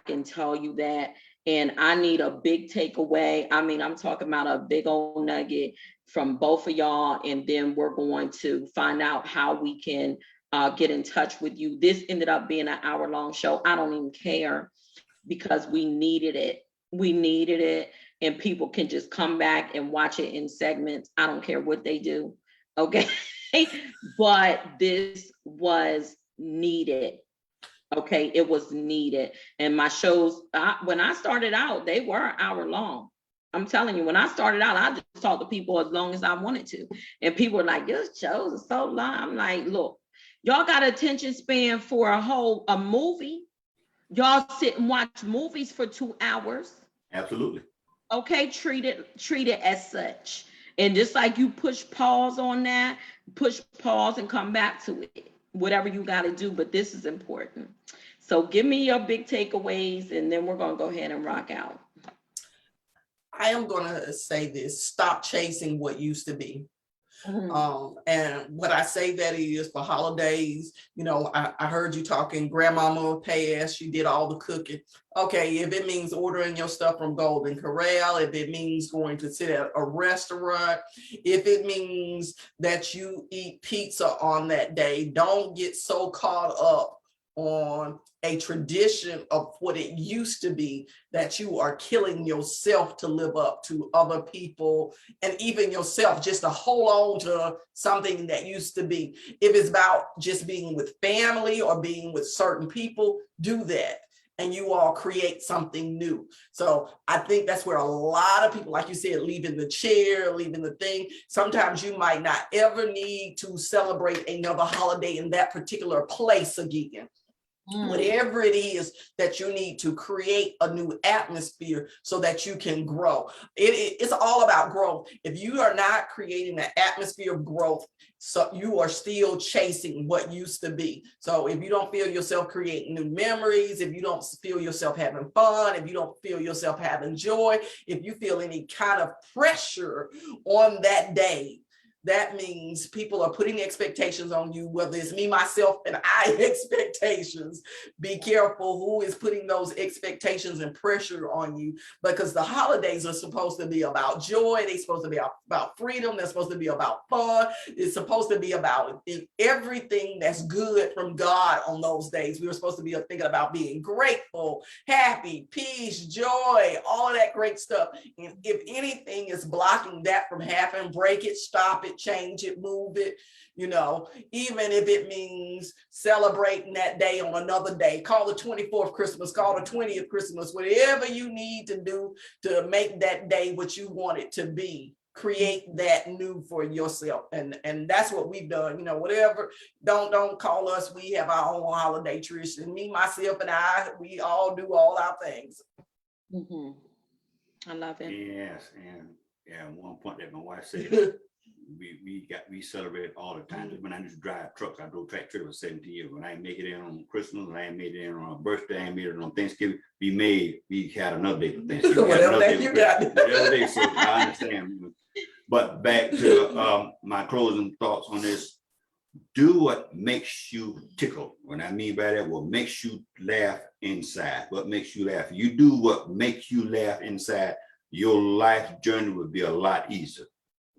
can tell you that, and I need a big takeaway. I mean, I'm talking about a big old nugget from both of y'all, and then we're going to find out how we can get in touch with you. This ended up being an hour-long show. I don't even care, because we needed it. We needed it, and people can just come back and watch it in segments. I don't care what they do. Okay. But this was needed. Okay. It was needed. And my shows, when I started out, they were an hour long. I'm telling you, when I started out, I just talked to people as long as I wanted to. And people were like, your shows are so long. I'm like, look, y'all got attention span for a movie. Y'all sit and watch movies for 2 hours. Absolutely. Okay, treat it as such. And just like you push pause on that, push pause and come back to it, whatever you got to do. But this is important. So give me your big takeaways, and then we're going to go ahead and rock out. I am going to say this: stop chasing what used to be. And what I say that is, for holidays, I heard you talking, grandmama passed, she did all the cooking. Okay, if it means ordering your stuff from Golden Corral, if it means going to sit at a restaurant, if it means that you eat pizza on that day, don't get so caught up on a tradition of what it used to be that you are killing yourself to live up to other people, and even yourself, just to hold on to something that used to be. If it's about just being with family or being with certain people, do that, and you all create something new. So I think that's where a lot of people, like you said, leaving the chair, leaving the thing. Sometimes you might not ever need to celebrate another holiday in that particular place again. Whatever it is that you need to create a new atmosphere so that you can grow. It's all about growth. If you are not creating an atmosphere of growth, so you are still chasing what used to be. So if you don't feel yourself creating new memories, if you don't feel yourself having fun, if you don't feel yourself having joy, if you feel any kind of pressure on that day, that means people are putting expectations on you, whether it's me, myself, and I expectations. Be careful who is putting those expectations and pressure on you, because the holidays are supposed to be about joy. They're supposed to be about freedom. They're supposed to be about fun. It's supposed to be about everything that's good from God on those days. We were supposed to be thinking about being grateful, happy, peace, joy, all of that great stuff. And if anything is blocking that from happening, break it, stop it, change it, move it, even if it means celebrating that day on another day. Call the 24th Christmas, call the 20th Christmas, whatever you need to do to make that day what you want it to be. Create that new for yourself, and that's what we've done. Whatever, don't call us, we have our own holiday tradition. Me, myself, and I, we all do all our things. I love it. Yes, and yeah, one point that my wife said, we celebrate all the time. Just when I used to drive trucks, I drove track trailers for 17 years. When I ain't make it in on Christmas, when I ain't made it in on a birthday, I ain't made it on Thanksgiving, we had another day for Thanksgiving. Whatever day you got. Whatever day, so I understand. But back to my closing thoughts on this. Do what makes you tickle. What I mean by that, what makes you laugh inside. What makes you laugh. You do what makes you laugh inside, your life journey would be a lot easier.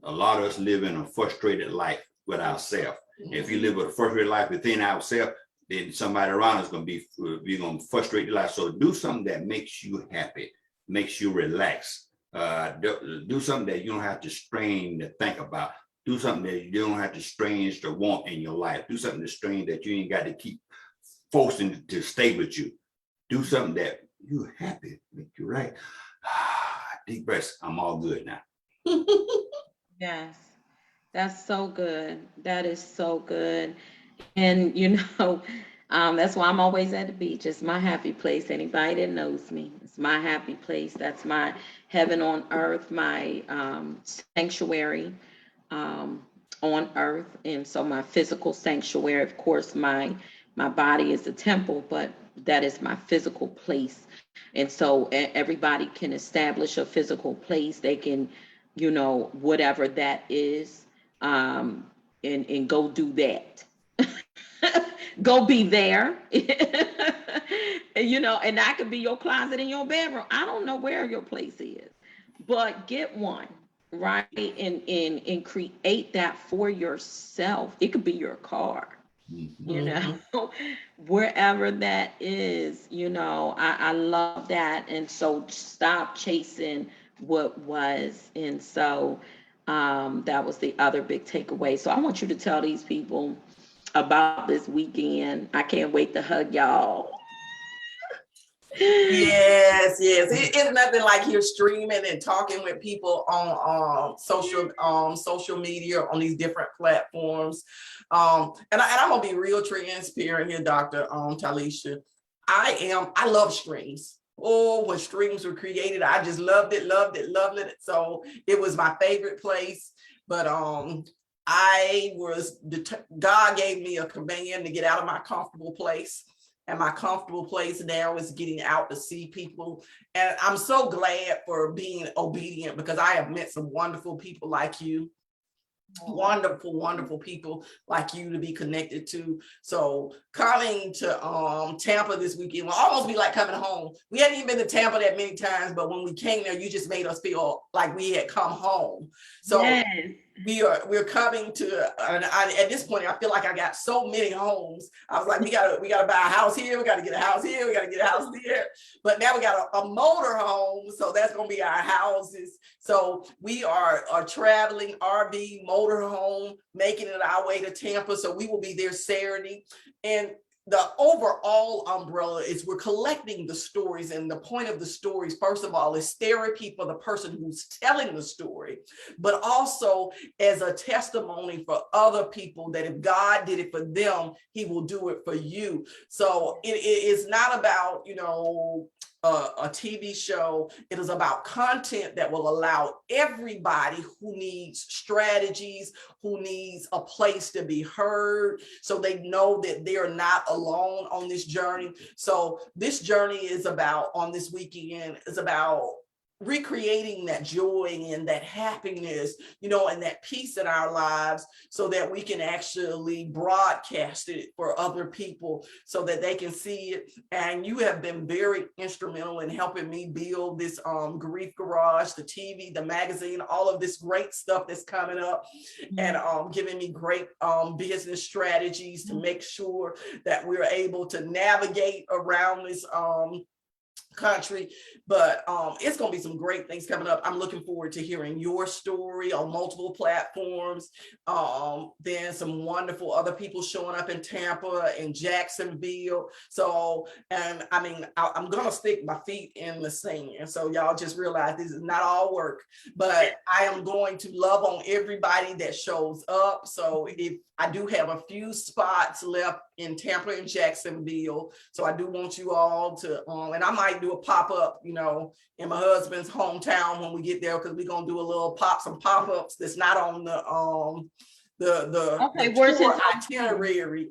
A lot of us live in a frustrated life with ourselves. If you live with a frustrated life within ourselves, then somebody around us going to be going to frustrate your life. So do something that makes you happy, makes you relax. Do something that you don't have to strain to think about. Do something that you don't have to strain to want in your life. Do something to strain that you ain't got to keep forcing to stay with you. Do something that you're happy, make you right. Deep breaths. I'm all good now. Yes, that's so good. That is so good. And that's why I'm always at the beach. It's my happy place. Anybody that knows me, it's my happy place. That's my heaven on earth, my sanctuary on earth. And so my physical sanctuary, of course, my body is a temple, but that is my physical place. And so everybody can establish a physical place. They can, whatever that is, and go do that. Go be there. And that could be your closet in your bedroom. I don't know where your place is, but get one, right? And create that for yourself. It could be your car, wherever that is. I love that. And so stop chasing what was. And so that was the other big takeaway. So I want you to tell these people about this weekend. I can't wait to hug y'all. Yes. It's nothing like you're streaming and talking with people on social media on these different platforms. And I'm gonna be real transparent here, Dr. Talisha. I love streams. Oh, when streams were created, I just loved it. So it was my favorite place. But God gave me a command to get out of my comfortable place. And my comfortable place now is getting out to see people. And I'm so glad for being obedient, because I have met some wonderful people like you. Wonderful people like you to be connected to. So coming to Tampa this weekend will almost be like coming home. We hadn't even been to Tampa that many times, but when we came there, you just made us feel like we had come home. So yes. We're coming to at this point, I feel like I got so many homes. I was like, we gotta buy a house here, we gotta get a house here, we gotta get a house there. But now we got a motor home, so that's gonna be our houses. So we are traveling RV motor home, making it our way to Tampa. So we will be there Saturday. And the overall umbrella is we're collecting the stories, and the point of the stories, first of all, is therapy for the person who's telling the story, but also as a testimony for other people that if God did it for them, he will do it for you. So it is not about, a TV show. It is about content that will allow everybody who needs strategies, who needs a place to be heard, so they know that they're not alone on this journey. So this journey is about, on this weekend, is about recreating that joy and that happiness, and that peace in our lives, so that we can actually broadcast it for other people so that they can see it. And you have been very instrumental in helping me build this Grief Garage, the TV, the magazine, all of this great stuff that's coming up, and giving me great business strategies to make sure that we're able to navigate around this country. But it's going to be some great things coming up. I'm looking forward to hearing your story on multiple platforms. Then some wonderful other people showing up in Tampa and Jacksonville. So, and I mean, I'm going to stick my feet in the sand. So y'all just realize this is not all work, but I am going to love on everybody that shows up. So if I do have a few spots left in Tampa and Jacksonville. So I do want you all to, and I might do a pop-up, you know, in my husband's hometown when we get there, because we're gonna do a little some pop-ups that's not on the where's tour his itinerary.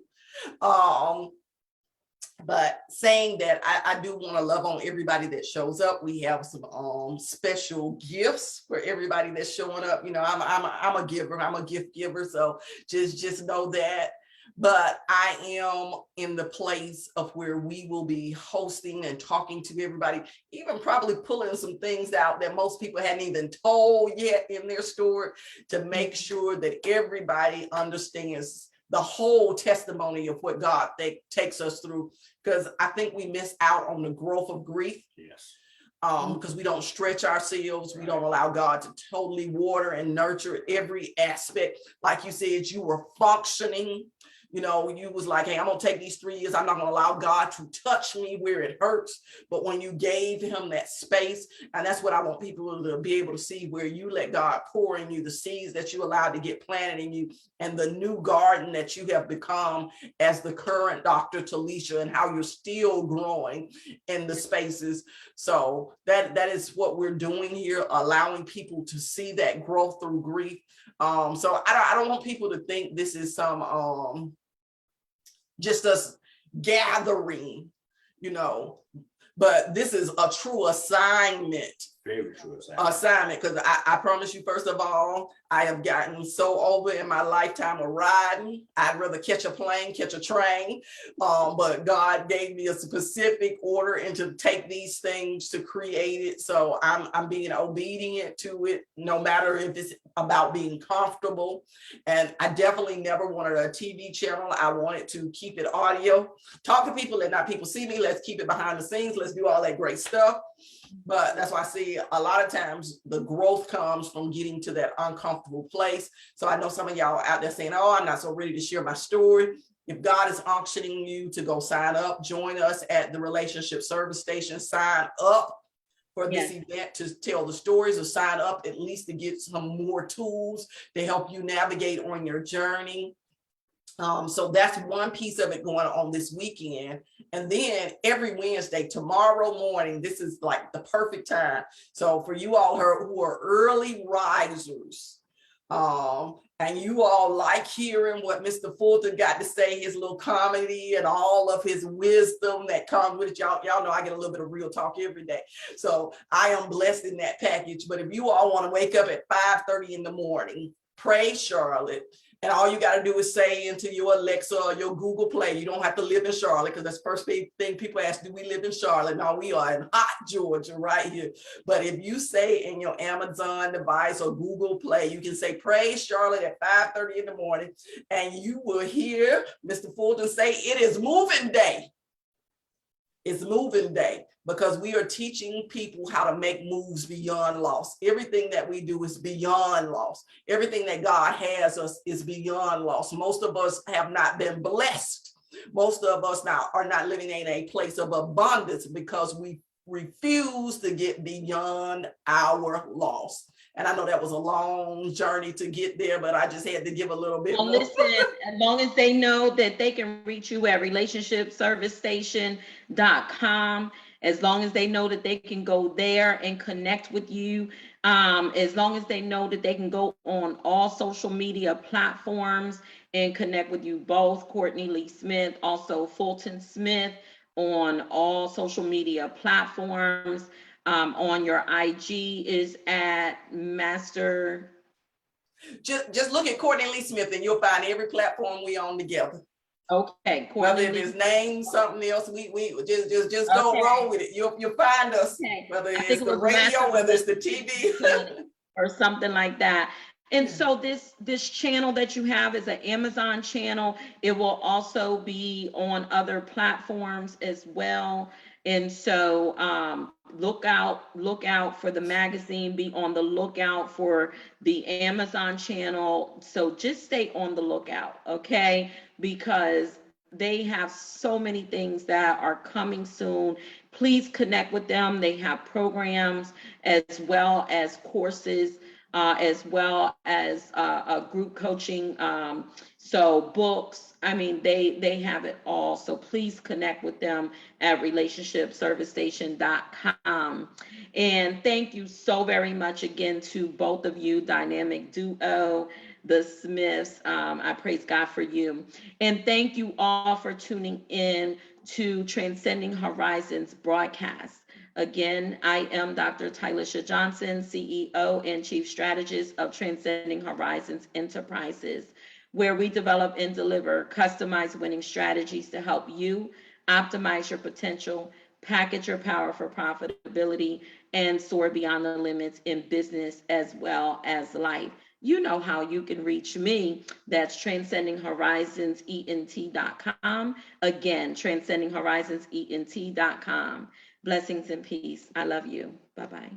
But saying that, I do want to love on everybody that shows up. We have some special gifts for everybody that's showing up. You know, I'm a giver. I'm a gift giver. So just know that. But I am in the place of where we will be hosting and talking to everybody, even probably pulling some things out that most people hadn't even told yet in their story, to make sure that everybody understands the whole testimony of what God takes us through. Because I think we miss out on the growth of grief. Yes. Because we don't stretch ourselves. We don't allow God to totally water and nurture every aspect. Like you said, you were functioning. You know, you was like, hey, I'm gonna take these 3 years. I'm not gonna allow God to touch me where it hurts. But when you gave him that space, and that's what I want people to be able to see, where you let God pour in you the seeds that you allowed to get planted in you, and the new garden that you have become as the current Dr. Talisha, and how you're still growing in the spaces. So that is what we're doing here, allowing people to see that growth through grief. So I don't want people to think this is some just us gathering, you know, but this is a true assignment. Very true Assignment, because I promise you, first of all, I have gotten so over in my lifetime of riding. I'd rather catch a plane, catch a train. But God gave me a specific order and to take these things to create it. So I'm being obedient to it, no matter if it's about being comfortable. And I definitely never wanted a TV channel. I wanted to keep it audio. Talk to people, let not people see me. Let's keep it behind the scenes. Let's do all that great stuff. But that's why I see a lot of times the growth comes from getting to that uncomfortable place. So I know some of y'all out there saying, oh, I'm not so ready to share my story. If God is unctioning you to go sign up, join us at the Relationship Service Station. Sign up for this event to tell the stories, or sign up at least to get some more tools to help you navigate on your journey. So that's one piece of it going on this weekend. And then every Wednesday, tomorrow morning, this is like the perfect time. So for you all who are early risers, and you all like hearing what Mr. Fulton got to say, his little comedy and all of his wisdom that comes with it. Y'all know I get a little bit of real talk every day. So I am blessed in that package. But if you all want to wake up at 5:30 in the morning, pray Charlotte. And all you got to do is say into your Alexa or your Google Play. You don't have to live in Charlotte, because that's the first thing people ask, do we live in Charlotte? No, we are in hot Georgia right here. But if you say in your Amazon device or Google Play, you can say, praise Charlotte at 5:30 in the morning, and you will hear Mr. Fulton say, it is moving day. It's moving day, because we are teaching people how to make moves beyond loss. Everything that we do is beyond loss. Everything that God has us is beyond loss. Most of us have not been blessed. Most of us now are not living in a place of abundance because we refuse to get beyond our loss. And I know that was a long journey to get there, but I just had to give a little bit. Well, listen, as long as they know that they can reach you at relationshipservicestation.com, as long as they know that they can go there and connect with you, as long as they know that they can go on all social media platforms and connect with you both, Courtney Lee Smith, also Fulton Smith, on all social media platforms. On your IG is at Master. Just look at Courtney Lee Smith and you'll find every platform we on together. Okay, Courtney. Whether if his name something else, we just go roll with it. You'll find us. Okay. Whether it's the radio, whether it's the TV, or something like that. And so this channel that you have is an Amazon channel. It will also be on other platforms as well. And so look out for the magazine, be on the lookout for the Amazon channel. So just stay on the lookout, okay? Because they have so many things that are coming soon. Please connect with them. They have programs as well as courses as well as a group coaching. So books, I mean, they have it all. So please connect with them at relationshipservicestation.com. And thank you so very much again to both of you, dynamic duo, the Smiths. I praise God for you. And thank you all for tuning in to Transcending Horizons broadcast. Again, I am Dr. Tylisha Johnson, CEO and Chief Strategist of Transcending Horizons Enterprises, where we develop and deliver customized winning strategies to help you optimize your potential, package your power for profitability, and soar beyond the limits in business as well as life. You know how you can reach me. That's transcendinghorizonsent.com. Again, transcendinghorizonsent.com. Blessings and peace. I love you. Bye bye.